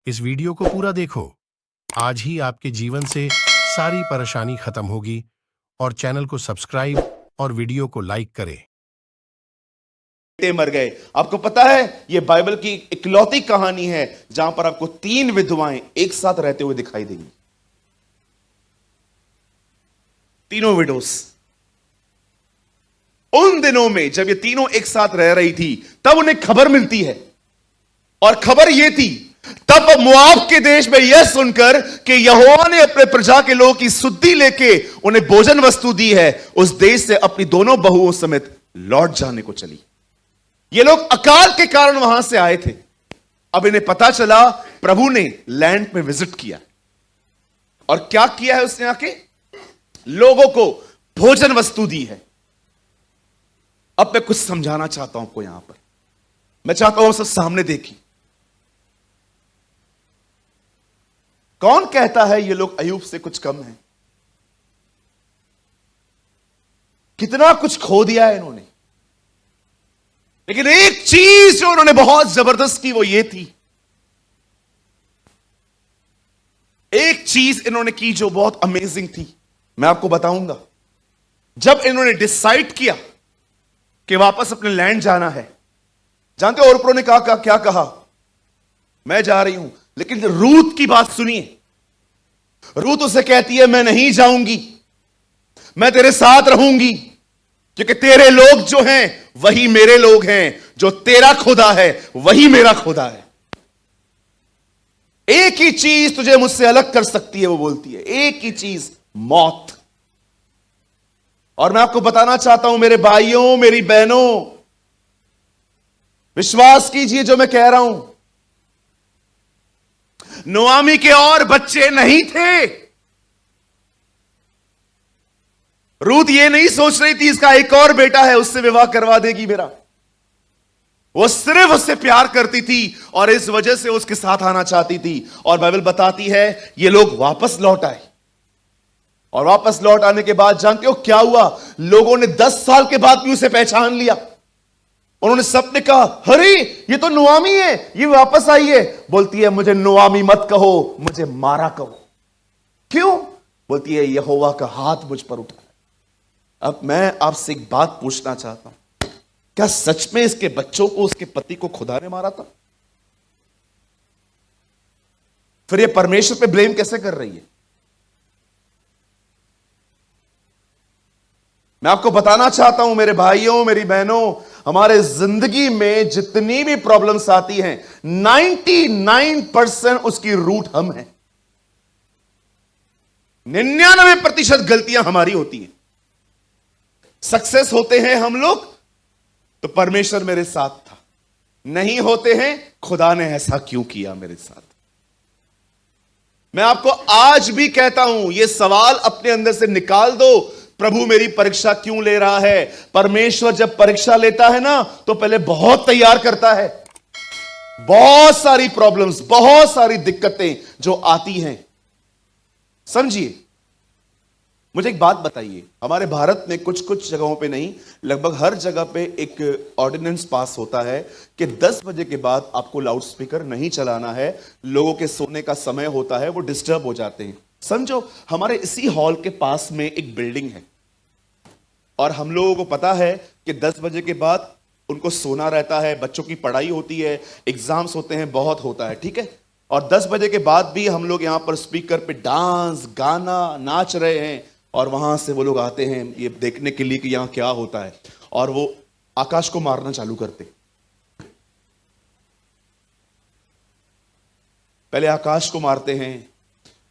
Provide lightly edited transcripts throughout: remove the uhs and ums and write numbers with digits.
इस वीडियो को पूरा देखो। आज ही आपके जीवन से सारी परेशानी खत्म होगी और चैनल को सब्सक्राइब और वीडियो को लाइक करें। बेटे मर गए। आपको पता है यह बाइबल की इकलौती कहानी है जहां पर आपको 3 विधवाएं एक साथ रहते हुए दिखाई देंगी। तीनों विडोस। उन दिनों में जब ये तीनों एक साथ रह रही थी तब उन्हें खबर मिलती है, और खबर यह थी तब मोआब के देश में यह सुनकर कि यहोवा ने अपने प्रजा के लोगों की सुद्धि लेके उन्हें भोजन वस्तु दी है, उस देश से अपनी दोनों बहुओं समेत लौट जाने को चली। ये लोग अकाल के कारण वहां से आए थे। अब इन्हें पता चला प्रभु ने लैंड में विजिट किया, और क्या किया है उसने आके लोगों को भोजन वस्तु दी है। अब मैं कुछ समझाना चाहता हूं आपको। यहां पर मैं चाहता हूं सब सामने देखिए। कौन कहता है ये लोग अय्यूब से कुछ कम हैं? कितना कुछ खो दिया है इन्होंने, लेकिन एक चीज जो उन्होंने बहुत जबरदस्त की वो ये थी, एक चीज इन्होंने की जो बहुत अमेजिंग थी। मैं आपको बताऊंगा। जब इन्होंने डिसाइड किया कि वापस अपने लैंड जाना है, जानते हो ओरप्रो ने कहा क्या कहा? मैं जा रही हूं, लेकिन रूथ की बात सुनिए। रूथ उसे कहती है मैं नहीं जाऊंगी, मैं तेरे साथ रहूंगी, क्योंकि तेरे लोग जो हैं वही मेरे लोग हैं, जो तेरा खुदा है वही मेरा खुदा है। एक ही चीज तुझे मुझसे अलग कर सकती है, वो बोलती है, एक ही चीज, मौत। और मैं आपको बताना चाहता हूं मेरे भाइयों, मेरी बहनों, विश्वास कीजिए जो मैं कह रहा हूं। नोआमी के और बच्चे नहीं थे। रूथ ये नहीं सोच रही थी इसका एक और बेटा है, उससे विवाह करवा देगी मेरा। वो सिर्फ उससे प्यार करती थी और इस वजह से उसके साथ आना चाहती थी। और बाइबल बताती है ये लोग वापस लौट आए, और वापस लौट आने के बाद जानते हो क्या हुआ? लोगों ने 10 साल के बाद भी उसे पहचान लिया। उन्होंने सबने कहा अरे ये तो नोआमी है, ये वापस आई है। बोलती है मुझे नोआमी मत कहो, मुझे मारा कहो। क्यों? बोलती है यहोवा का हाथ मुझ पर उठा है। अब मैं आपसे एक बात पूछना चाहता हूं, क्या सच में इसके बच्चों को उसके पति को खुदा ने मारा था? फिर ये परमेश्वर पे ब्लेम कैसे कर रही है? मैं आपको बताना चाहता हूं मेरे भाइयों, मेरी बहनों, हमारे जिंदगी में जितनी भी प्रॉब्लम्स आती हैं 99% उसकी रूट हम हैं। 99% गलतियां हमारी होती हैं। सक्सेस होते हैं हम लोग तो परमेश्वर मेरे साथ था, नहीं होते हैं खुदा ने ऐसा क्यों किया मेरे साथ। मैं आपको आज भी कहता हूं यह सवाल अपने अंदर से निकाल दो, प्रभु मेरी परीक्षा क्यों ले रहा है? परमेश्वर जब परीक्षा लेता है ना तो पहले बहुत तैयार करता है। बहुत सारी प्रॉब्लम्स, बहुत सारी दिक्कतें जो आती हैं, समझिए। मुझे एक बात बताइए, हमारे भारत में कुछ कुछ जगहों पे नहीं, लगभग हर जगह पे एक ऑर्डिनेंस पास होता है कि 10 बजे के बाद आपको लाउड स्पीकर नहीं चलाना है। लोगों के सोने का समय होता है, वो डिस्टर्ब हो जाते हैं। समझो हमारे इसी हॉल के पास में एक बिल्डिंग है, और हम लोगों को पता है कि 10 बजे के बाद उनको सोना रहता है, बच्चों की पढ़ाई होती है, एग्जाम्स होते हैं, बहुत होता है, ठीक है। और 10 बजे के बाद भी हम लोग यहां पर स्पीकर पे डांस, गाना, नाच रहे हैं, और वहां से वो लोग आते हैं ये देखने के लिए कि यहां क्या होता है, और वो आकाश को मारना चालू करते। पहले आकाश को मारते हैं,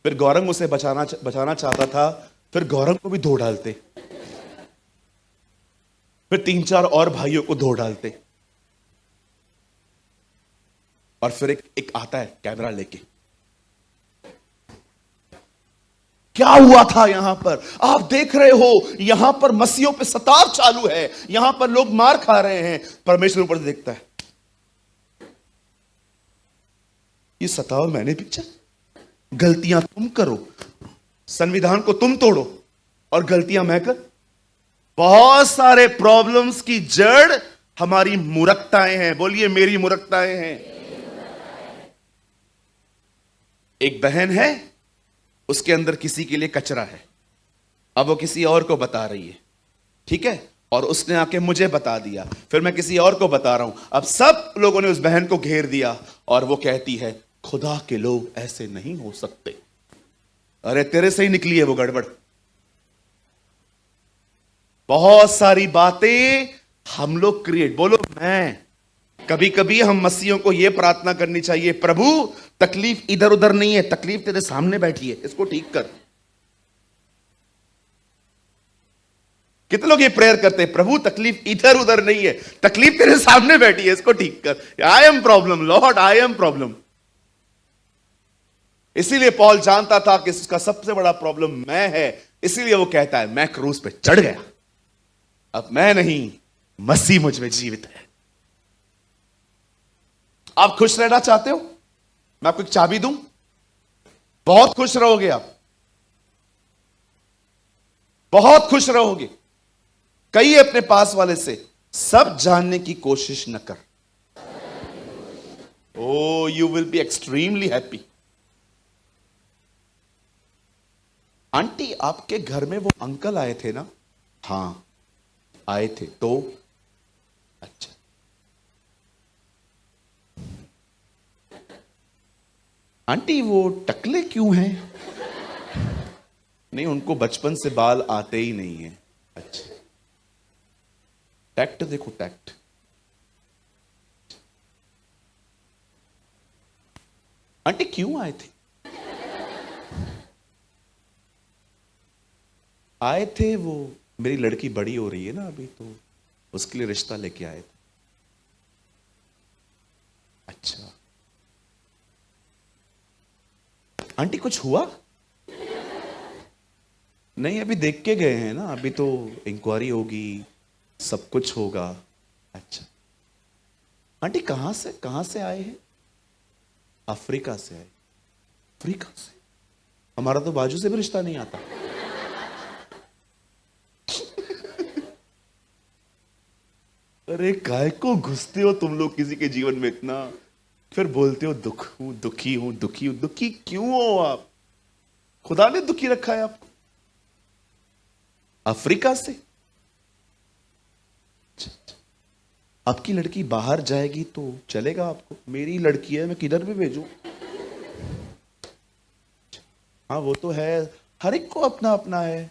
फिर गौरंग उसे बचाना चाहता था, फिर गौरंग को भी धो डालते, फिर 3-4 और भाइयों को धो डालते, और फिर एक आता है कैमरा लेके। क्या हुआ था यहां पर? आप देख रहे हो यहां पर मसीहों पे सताव चालू है, यहां पर लोग मार खा रहे हैं। परमेश्वर ऊपर से देखता है, ये सताव मैंने पीछा, गलतियां तुम करो, संविधान को तुम तोड़ो, और गलतियां मैं कर। बहुत सारे प्रॉब्लम्स की जड़ हमारी मूर्खताएं हैं। बोलिए मेरी मूर्खताएं हैं। एक बहन है, उसके अंदर किसी के लिए कचरा है, अब वो किसी और को बता रही है, ठीक है, और उसने आके मुझे बता दिया, फिर मैं किसी और को बता रहा हूं, अब सब लोगों ने उस बहन को घेर दिया और वो कहती है खुदा के लोग ऐसे नहीं हो सकते। अरे तेरे से ही निकली है वो गड़बड़। बहुत सारी बातें हम लोग क्रिएट, बोलो मैं। कभी कभी हम मसीहों को यह प्रार्थना करनी चाहिए, प्रभु तकलीफ इधर उधर नहीं है, तकलीफ तेरे सामने बैठी है, इसको ठीक कर। कितने लोग ये प्रेयर करते हैं, प्रभु तकलीफ इधर उधर नहीं है, तकलीफ तेरे सामने बैठी है, इसको ठीक कर। I am problem Lord, I am problem. इसीलिए पॉल जानता था कि इसका सबसे बड़ा प्रॉब्लम मैं है, इसीलिए वो कहता है मैं क्रूस पे चढ़ गया, अब मैं नहीं, मसीह मुझ में जीवित है। आप खुश रहना चाहते हो, मैं आपको एक चाबी दूं, बहुत खुश रहोगे आप, बहुत खुश रहोगे। कहिए अपने पास वाले से, सब जानने की कोशिश न कर। Oh you will be extremely happy. Aunty आपके घर में वो अंकल आए थे ना? हां आए थे, तो अच्छा, आंटी वो टकले क्यों हैं? नहीं, उनको बचपन से बाल आते ही नहीं है। अच्छा, टैक्ट देखो, टैक्ट। आंटी क्यों आए थे? आए थे वो, मेरी लड़की बड़ी हो रही है ना अभी, तो उसके लिए रिश्ता लेके आए थे। अच्छा, आंटी कुछ हुआ? नहीं, अभी देख के गए हैं ना, अभी तो इंक्वायरी होगी, सब कुछ होगा। अच्छा, आंटी कहां से आए हैं? अफ्रीका से आए। अफ्रीका से? हमारा तो बाजू से भी रिश्ता नहीं आता। अरे काय को घुसते हो तुम लोग किसी के जीवन में इतना, फिर बोलते हो दुख हूं, दुखी हूं, दुखी हूं। दुखी क्यों हो आप? खुदा ने दुखी रखा है आपको। अफ्रीका से? आपकी लड़की बाहर जाएगी तो चलेगा आपको? मेरी लड़की है, मैं किधर भी भेजूं? हाँ वो तो है, हर एक को अपना अपना है।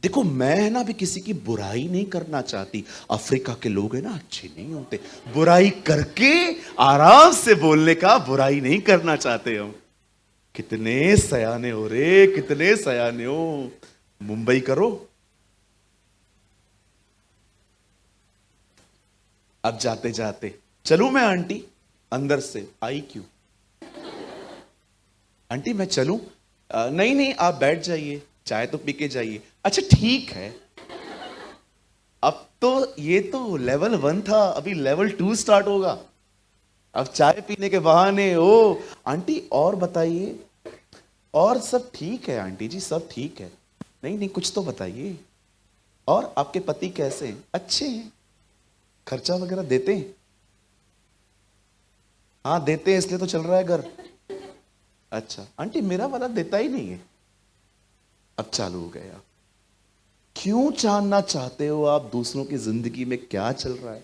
देखो मैं है ना अभी किसी की बुराई नहीं करना चाहती, अफ्रीका के लोग है ना अच्छे नहीं होते, बुराई करके आराम से बोलने का, बुराई नहीं करना चाहते हम। कितने सयाने हो रे, कितने सयाने हो। मुंबई करो। अब जाते जाते चलूं मैं आंटी? अंदर से आई क्यों? आंटी मैं चलूं? नहीं नहीं आप बैठ जाइए, चाय तो पी के जाइए। अच्छा ठीक है। अब तो ये तो लेवल 1 था, अभी लेवल 2 स्टार्ट होगा। अब चाय पीने के बहाने ओ आंटी और बताइए, और सब ठीक है आंटी जी, सब ठीक है। नहीं नहीं कुछ तो बताइए। और आपके पति कैसे हैं? अच्छे हैं, खर्चा वगैरह देते हैं? हाँ देते हैं, इसलिए तो चल रहा है घर। अच्छा आंटी मेरा वाला देता ही नहीं है। अब चालू हो गया। क्यों जानना चाहते हो आप दूसरों की जिंदगी में क्या चल रहा है?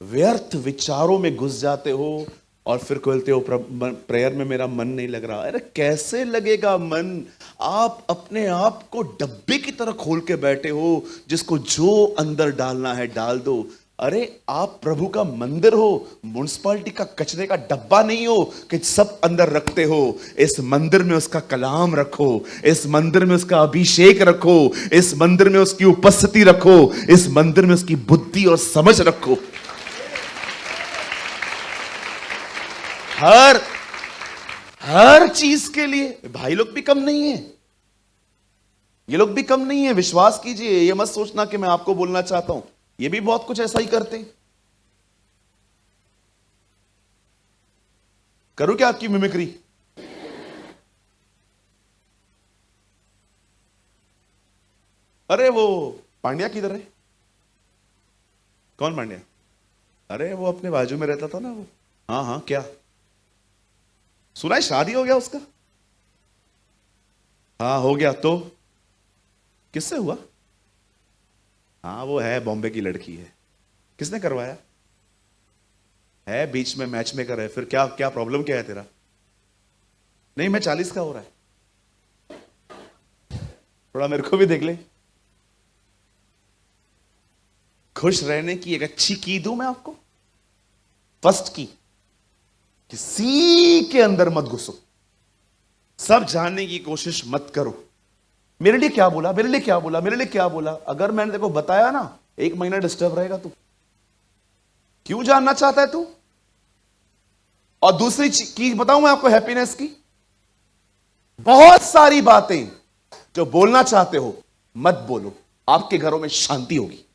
व्यर्थ विचारों में घुस जाते हो और फिर बोलते हो प्रेयर में मेरा मन नहीं लग रहा। अरे कैसे लगेगा मन? आप अपने आप को डब्बे की तरह खोल के बैठे हो, जिसको जो अंदर डालना है डाल दो। अरे आप प्रभु का मंदिर हो, म्युनिसिपैलिटी का कचरे का डब्बा नहीं हो कि सब अंदर रखते हो। इस मंदिर में उसका कलाम रखो, इस मंदिर में उसका अभिषेक रखो, इस मंदिर में उसकी उपस्थिति रखो, इस मंदिर में उसकी बुद्धि और समझ रखो। हर हर चीज के लिए भाई लोग भी कम नहीं है, ये लोग भी कम नहीं है, विश्वास कीजिए। ये मत सोचना कि मैं आपको बोलना चाहता हूं, ये भी बहुत कुछ ऐसा ही करते हैं। करूं क्या आपकी मिमिक्री? अरे वो पांड्या किधर है? कौन पांड्या? अरे वो अपने बाजू में रहता था ना वो। हाँ हाँ, क्या सुना है शादी हो गया उसका? हाँ हो गया। तो किससे हुआ? हाँ वो है, बॉम्बे की लड़की है। किसने करवाया? है बीच में मैच मेकर है। फिर क्या क्या प्रॉब्लम क्या है तेरा? नहीं मैं 40 का हो रहा है, थोड़ा मेरे को भी देख ले। खुश रहने की एक अच्छी की दूं मैं आपको। फर्स्ट की, किसी के अंदर मत घुसो, सब जानने की कोशिश मत करो। मेरे लिए क्या बोला, मेरे लिए क्या बोला, मेरे लिए क्या बोला। अगर मैंने देखो बताया ना, 1 महीना डिस्टर्ब रहेगा तू। क्यों जानना चाहता है तू? और दूसरी चीज बताऊं मैं आपको हैप्पीनेस की, बहुत सारी बातें जो बोलना चाहते हो मत बोलो, आपके घरों में शांति होगी।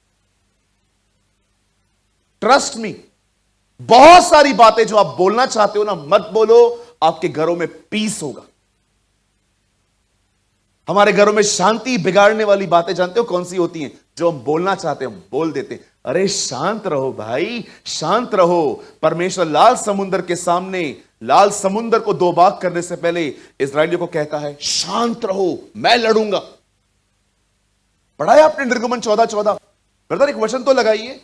ट्रस्ट मी, बहुत सारी बातें जो आप बोलना चाहते हो ना मत बोलो, आपके घरों में पीस होगा। हमारे घरों में शांति बिगाड़ने वाली बातें जानते हो कौन सी होती हैं? जो हम बोलना चाहते हैं हम बोल देते हैं। अरे शांत रहो भाई, शांत रहो। परमेश्वर लाल समुद्र के सामने, लाल समुद्र को 2 भाग करने से पहले इस्राएलियों को कहता है शांत रहो, मैं लड़ूंगा। पढ़ा है आपने निर्गमन 14:14? ब्रदर एक वचन तो लगाइए,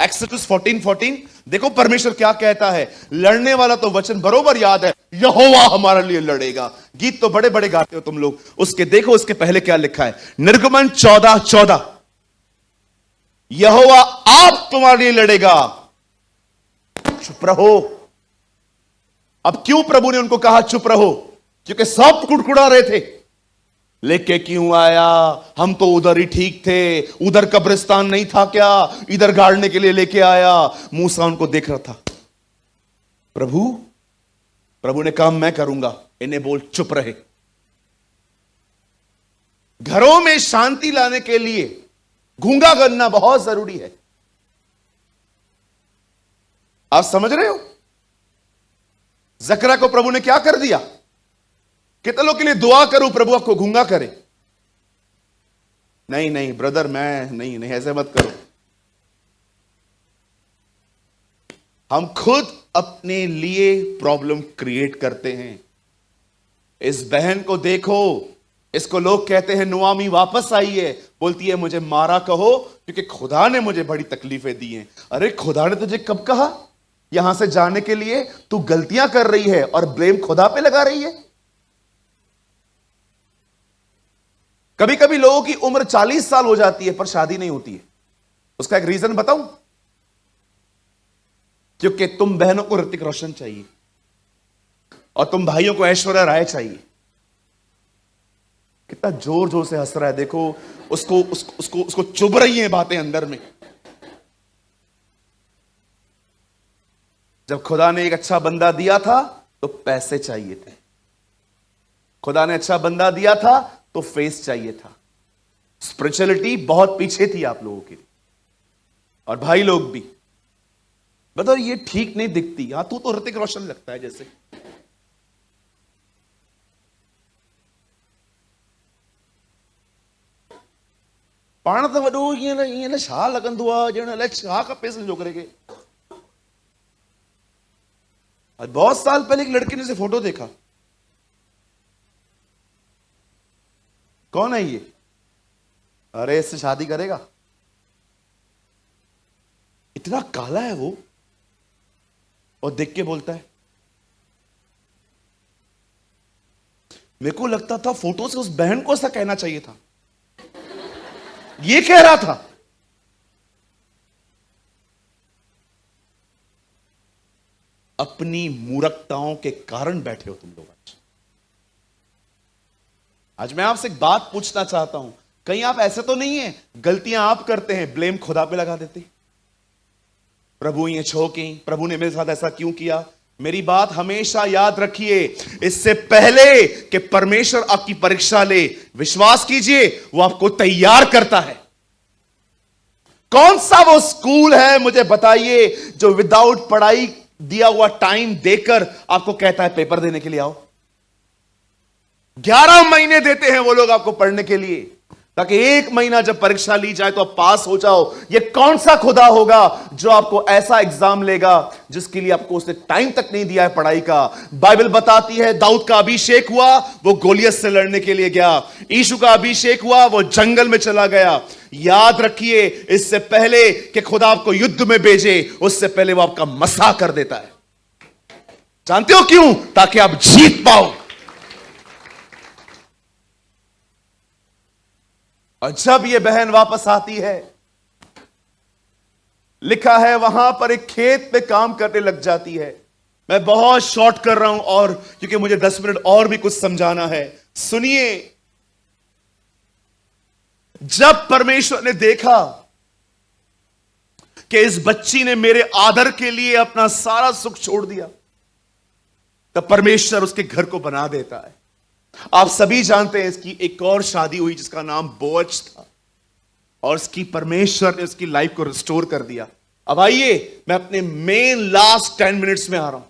एक्सोडस 14:14। देखो परमेश्वर क्या कहता है। लड़ने वाला तो वचन बरोबर याद है, यहोवा हमारे लिए लड़ेगा। गीत तो बड़े बड़े गाते हो तुम लोग, उसके देखो उसके पहले क्या लिखा है। निर्गमन 14:14, यहोवा आप तुम्हारे लिए लड़ेगा, चुप रहो। अब क्यों प्रभु ने उनको कहा चुप रहो? क्योंकि सब कुड़कुड़ा रहे थे। लेके क्यों आया? हम तो उधर ही ठीक थे, उधर कब्रिस्तान नहीं था क्या? इधर गाड़ने के लिए लेके आया। मूसा उनको देख रहा था। प्रभु ने कहा मैं करूंगा, इन्हें बोल चुप रहे। घरों में शांति लाने के लिए गूंगा करना बहुत जरूरी है। आप समझ रहे हो? जकरा को प्रभु ने क्या कर दिया? कितने लोग के लिए दुआ करूं प्रभु आपको गूंगा करे? नहीं नहीं ब्रदर, मैं नहीं नहीं, ऐसे मत करो। हम खुद अपने लिए प्रॉब्लम क्रिएट करते हैं। इस बहन को देखो, इसको लोग कहते हैं नुआमी वापस आई है, बोलती है मुझे मारा कहो क्योंकि खुदा ने मुझे बड़ी तकलीफें दी हैं। अरे खुदा ने तुझे कब कहा यहां से जाने के लिए? तू गलतियां कर रही है और ब्लेम खुदा पे लगा रही है। कभी कभी लोगों की उम्र 40 साल हो जाती है पर शादी नहीं होती है। उसका एक रीजन बताऊं? क्योंकि तुम बहनों को ऋतिक रोशन चाहिए और तुम भाइयों को ऐश्वर्या राय चाहिए। कितना जोर जोर से हंस रहा है, देखो उसको चुभ रही हैं बातें अंदर में। जब खुदा ने एक अच्छा बंदा दिया था तो पैसे चाहिए थे, खुदा ने अच्छा बंदा दिया था तो फेस चाहिए था। स्पिरिचुअलिटी बहुत पीछे थी आप लोगों के लिए, और भाई लोग भी। बताओ ये ठीक नहीं दिखती। हां तू तो ऋतिक रोशन लगता है जैसे। पाण तो वॾो ईअं छा लॻंदो आहे ॼण अलाए छा खपेसि छोकिरे खे। आज बहुत साल पहले एक लड़की ने से फोटो देखा। कौन है ये? अरे इससे शादी करेगा? इतना काला है वो, और देख के बोलता है। मेरे को लगता था फोटो से उस बहन को ऐसा कहना चाहिए था, ये कह रहा था। अपनी मूर्खताओं के कारण बैठे हो तुम लोग। आज मैं आपसे एक बात पूछना चाहता हूं, कहीं आप ऐसे तो नहीं है गलतियां आप करते हैं ब्लेम खुदा पे लगा देते? प्रभु ये छोकी, प्रभु ने मेरे साथ ऐसा क्यों किया? मेरी बात हमेशा याद रखिए, इससे पहले कि परमेश्वर आपकी परीक्षा ले, विश्वास कीजिए वो आपको तैयार करता है। कौन सा वो स्कूल है मुझे बताइए जो विदाउट पढ़ाई दिया हुआ टाइम देकर आपको कहता है पेपर देने के लिए आओ? 11 महीने देते हैं वो लोग आपको पढ़ने के लिए। ताकि 1 महीना जब परीक्षा ली जाए तो आप पास हो जाओ। ये कौन सा खुदा होगा जो आपको ऐसा एग्जाम लेगा जिसके लिए आपको उसने टाइम तक नहीं दिया है पढ़ाई का। बाइबल बताती है दाऊद का अभिषेक हुआ, वो गोलियत से लड़ने के लिए गया। यीशु का अभिषेक हुआ, वो जंगल में चला गया। याद रखिए, इससे पहले कि खुदा आपको युद्ध में भेजे, उससे पहले वो आपका मसहा कर देता है। जानते हो क्यों? ताकि आप जीत पाओ। और जब ये बहन वापस आती है, लिखा है वहां पर एक खेत पे काम करने लग जाती है। मैं बहुत शॉर्ट कर रहा हूं और क्योंकि मुझे 10 मिनट और भी कुछ समझाना है। सुनिए, जब परमेश्वर ने देखा कि इस बच्ची ने मेरे आदर के लिए अपना सारा सुख छोड़ दिया, तब परमेश्वर उसके घर को बना देता है। आप सभी जानते हैं इसकी एक और शादी हुई जिसका नाम बोअज था, और इसकी परमेश्वर ने उसकी लाइफ को रिस्टोर कर दिया। अब आइए, मैं अपने मेन लास्ट 10 मिनट्स में आ रहा हूं।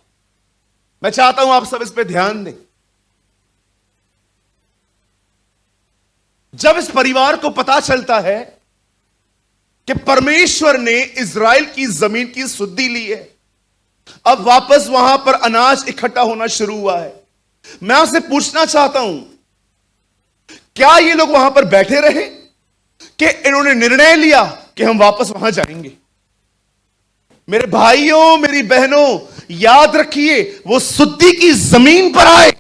मैं चाहता हूं आप सब इस पे ध्यान दें। जब इस परिवार को पता चलता है कि परमेश्वर ने इज़राइल की जमीन की सुद्धि ली है, अब वापस वहां पर अनाज इकट्ठा होना शुरू हुआ है। मैं आपसे पूछना चाहता हूं, क्या ये लोग वहां पर बैठे रहे कि इन्होंने निर्णय लिया कि हम वापस वहां जाएंगे? मेरे भाइयों, मेरी बहनों, याद रखिए, वो सुद्धि की जमीन पर आए,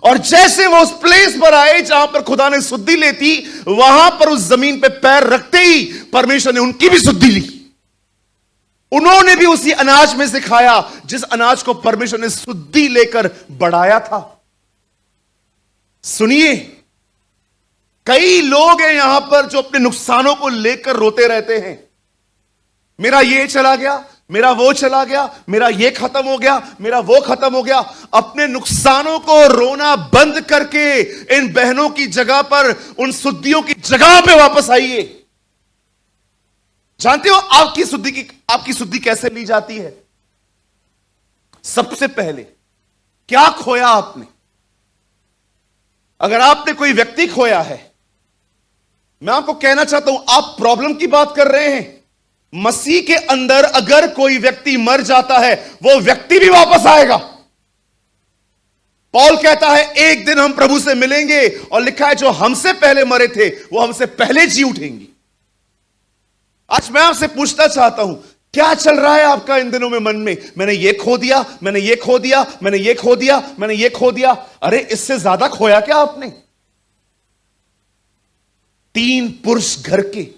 और जैसे वो उस प्लेस पर आए जहां पर खुदा ने सुद्धि लेती, वहां पर उस जमीन पे पैर रखते ही परमेश्वर ने उनकी भी सुद्धि ली। उन्होंने भी उसी अनाज में से खाया जिस अनाज को परमेश्वर ने सुद्धि लेकर बढ़ाया था। सुनिए, कई लोग हैं यहां पर जो अपने नुकसानों को लेकर रोते रहते हैं। मेरा ये चला गया, मेरा वो चला गया, मेरा ये खत्म हो गया, मेरा वो खत्म हो गया। अपने नुकसानों को रोना बंद करके इन बहनों की जगह पर, उन सुद्धियों की जगह पे वापस आइए। जानते हो आपकी शुद्धि कैसे ली जाती है? सबसे पहले क्या खोया आपने? अगर आपने कोई व्यक्ति खोया है, मैं आपको कहना चाहता हूं, आप प्रॉब्लम की बात कर रहे हैं। मसीह के अंदर अगर कोई व्यक्ति मर जाता है, वो व्यक्ति भी वापस आएगा। पौल कहता है एक दिन हम प्रभु से मिलेंगे, और लिखा है जो हमसे पहले मरे थे वो हमसे पहले जी उठेंगे। आज मैं आपसे पूछना चाहता हूं, क्या चल रहा है आपका इन दिनों में मन में? मैंने ये खो दिया, मैंने ये खो दिया, मैंने ये खो दिया, मैंने ये खो दिया। अरे इससे ज्यादा खोया क्या आपने? 3 पुरुष घर के।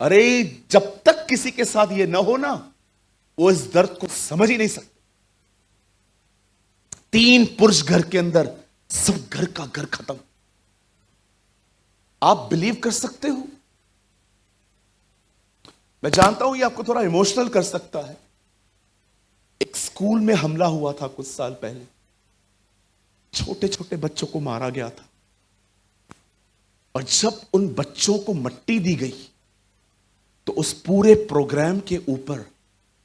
अरे जब तक किसी के साथ ये ना हो ना, वो इस दर्द को समझ ही नहीं सकते। 3 पुरुष घर के अंदर, सब घर का घर खत्म। आप बिलीव कर सकते हो? मैं जानता हूं ये आपको थोड़ा इमोशनल कर सकता है। एक स्कूल में हमला हुआ था कुछ साल पहले, छोटे छोटे बच्चों को मारा गया था, और जब उन बच्चों को मट्टी दी गई तो उस पूरे प्रोग्राम के ऊपर,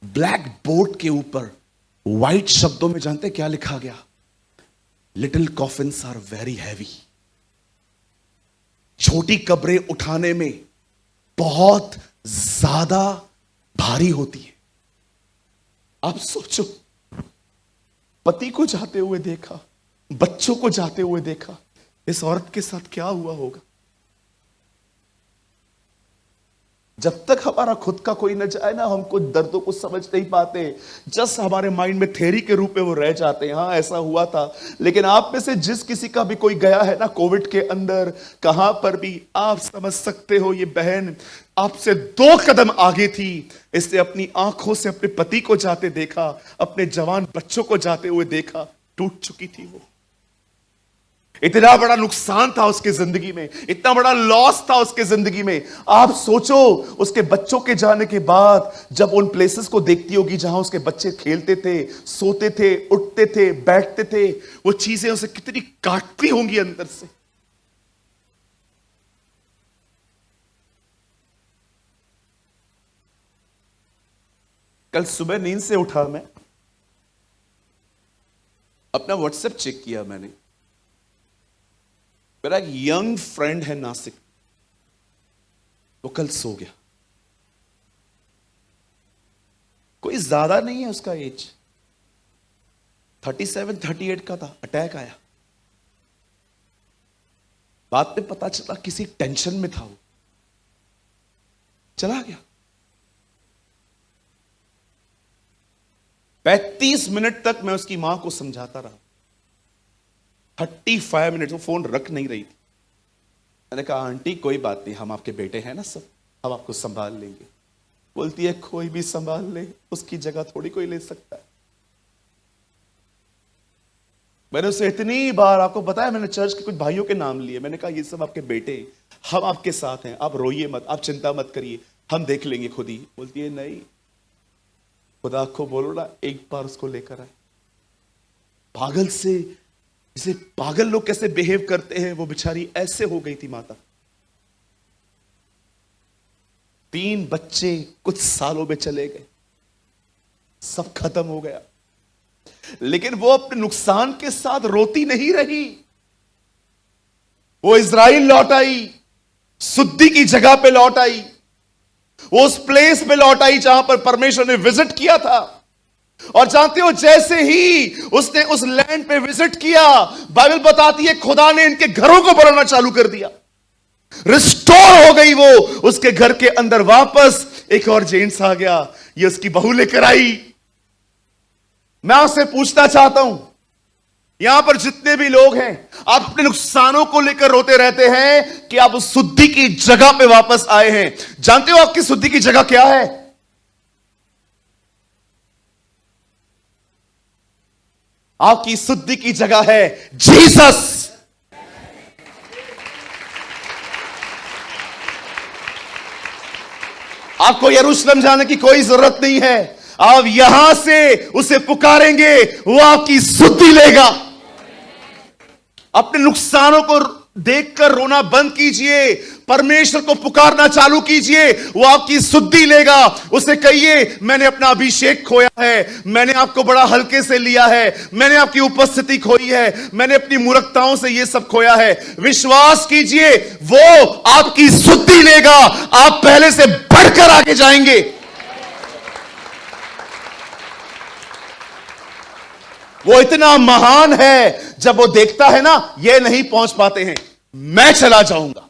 ब्लैक बोर्ड के ऊपर, व्हाइट शब्दों में जानते क्या लिखा गया? Little coffins are very heavy. छोटी कब्रें उठाने में बहुत ज्यादा भारी होती है। आप सोचो, पति को जाते हुए देखा, बच्चों को जाते हुए देखा, इस औरत के साथ क्या हुआ होगा? जब तक हमारा खुद का कोई न जाए ना, हमको दर्दों को समझ नहीं पाते। जस्ट हमारे माइंड में थ्योरी के रूप में वो रह जाते हैं, हाँ ऐसा हुआ था। लेकिन आप में से जिस किसी का भी कोई गया है ना कोविड के अंदर, कहां पर भी, आप समझ सकते हो ये बहन आपसे 2 कदम आगे थी। इसने अपनी आंखों से अपने पति को जाते देखा, अपने जवान बच्चों को जाते हुए देखा, टूट चुकी थी वो। इतना बड़ा नुकसान था उसके जिंदगी में, इतना बड़ा लॉस था उसके जिंदगी में। आप सोचो, उसके बच्चों के जाने के बाद जब उन प्लेसेस को देखती होगी जहां उसके बच्चे खेलते थे, सोते थे, उठते थे, बैठते थे, वो चीजें उसे कितनी काटती होंगी अंदर से। कल सुबह नींद से उठा, मैं अपना व्हाट्सएप चेक किया मैंने, मेरा एक यंग फ्रेंड है नासिक, वो कल सो गया। कोई ज्यादा नहीं है उसका एज, 37-38 का था। अटैक आया, बाद में पता चला किसी टेंशन में था, वो चला गया। 35 मिनट तक मैं उसकी मां को समझाता रहा, 35 मिनट वो फोन रख नहीं रही थी। मैंने कहा आंटी कोई बात नहीं, हम आपके बेटे हैं ना, सब हम आपको संभाल लेंगे। बोलती है कोई भी संभाल ले, उसकी जगह थोड़ी कोई ले सकता है। मैंने उसे इतनी बार आपको बताया, मैंने चर्च के कुछ भाइयों के नाम लिए, मैंने कहा ये सब आपके बेटे हैं, हम आपके साथ हैं, आप रोइए मत, आप चिंता मत करिए, हम देख लेंगे खुद ही। बोलती है नहीं, खुदा को बोलो ना एक बार उसको लेकर आए। पागल से, जैसे पागल लोग कैसे बिहेव करते हैं, वो बेचारी ऐसे हो गई थी माता। 3 बच्चे कुछ सालों में चले गए, सब खत्म हो गया। लेकिन वो अपने नुकसान के साथ रोती नहीं रही, वो इज़राइल लौट आई, शुद्धि की जगह पे लौट आई, वो उस प्लेस पे लौट आई जहां पर परमेश्वर ने विजिट किया था। और जानते हो, जैसे ही उसने उस लैंड पे विजिट किया, बाइबल बताती है खुदा ने इनके घरों को बनाना चालू कर दिया। रिस्टोर हो गई वो उसके घर के अंदर वापस। एक और जेंट्स आ गया, ये उसकी बहू लेकर आई। मैं आपसे पूछना चाहता हूं, यहां पर जितने भी लोग हैं, आप अपने नुकसानों को लेकर रोते रहते हैं कि आप उस शुद्धि की जगह पे वापस आए हैं। जानते हो आपकी शुद्धि की जगह क्या है? आपकी शुद्धि की जगह है जीसस। आपको यरूशलेम जाने की कोई जरूरत नहीं है, आप यहां से उसे पुकारेंगे, वो आपकी शुद्धि लेगा। अपने नुकसानों को देखकर रोना बंद कीजिए, परमेश्वर को पुकारना चालू कीजिए, वो आपकी शुद्धि लेगा। उसे कहिए मैंने अपना अभिषेक खोया है, मैंने आपको बड़ा हल्के से लिया है, मैंने आपकी उपस्थिति खोई है, मैंने अपनी मूर्खताओं से ये सब खोया है। विश्वास कीजिए, वो आपकी शुद्धि लेगा, आप पहले से बढ़कर आगे जाएंगे। वो इतना महान है, जब वो देखता है ना ये नहीं पहुंच पाते हैं, मैं चला जाऊंगा।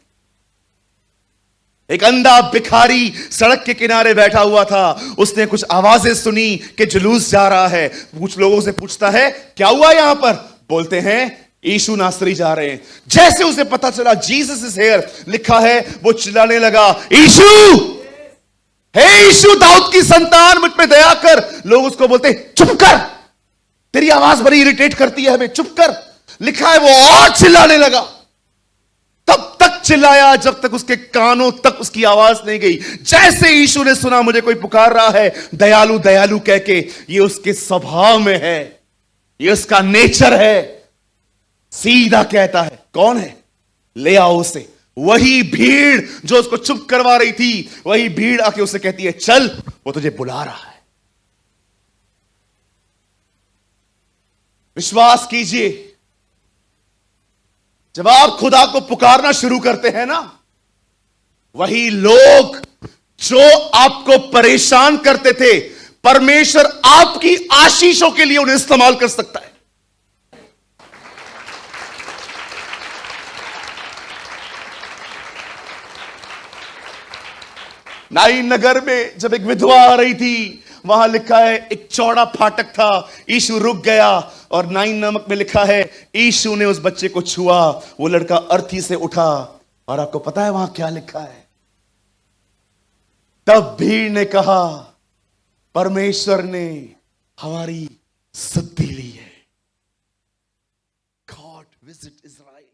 एक अंधा भिखारी सड़क के किनारे बैठा हुआ था, उसने कुछ आवाजें सुनी कि जुलूस जा रहा है। कुछ लोगों से पूछता है क्या हुआ यहां पर? बोलते हैं यीशु नासरी जा रहे हैं। जैसे उसे पता चला जीसस इज हियर लिखा है, वो चिल्लाने लगा यीशु, हे यीशु दाऊद की संतान मुझ पे दया कर। लोग उसको बोलते चुप कर, तेरी आवाज बड़ी इरिटेट करती है हमें, चुप कर। लिखा है वो और चिल्लाने लगा, तब तक चिल्लाया जब तक उसके कानों तक उसकी आवाज नहीं गई। जैसे यीशु ने सुना मुझे कोई पुकार रहा है दयालु दयालु कह के, ये उसके स्वभाव में है, ये उसका नेचर है, सीधा कहता है कौन है, ले आओ उसे। वही भीड़ जो उसको चुप करवा रही थी, वही भीड़ आके उसे कहती है चल, वो तुझे बुला रहा है। विश्वास कीजिए, जब आप खुदा को पुकारना शुरू करते हैं ना, वही लोग जो आपको परेशान करते थे, परमेश्वर आपकी आशीषों के लिए उन्हें इस्तेमाल कर सकता है। नाइन नगर में जब एक विधवा आ रही थी, वहां लिखा है एक चौड़ा फाटक था, यीशु रुक गया और 9 नमक में लिखा है यीशु ने उस बच्चे को छुआ, वो लड़का अर्थी से उठा। और आपको पता है वहां क्या लिखा है? तब भीड़ ने कहा परमेश्वर ने हमारी शुद्धि ली है। God visit Israel.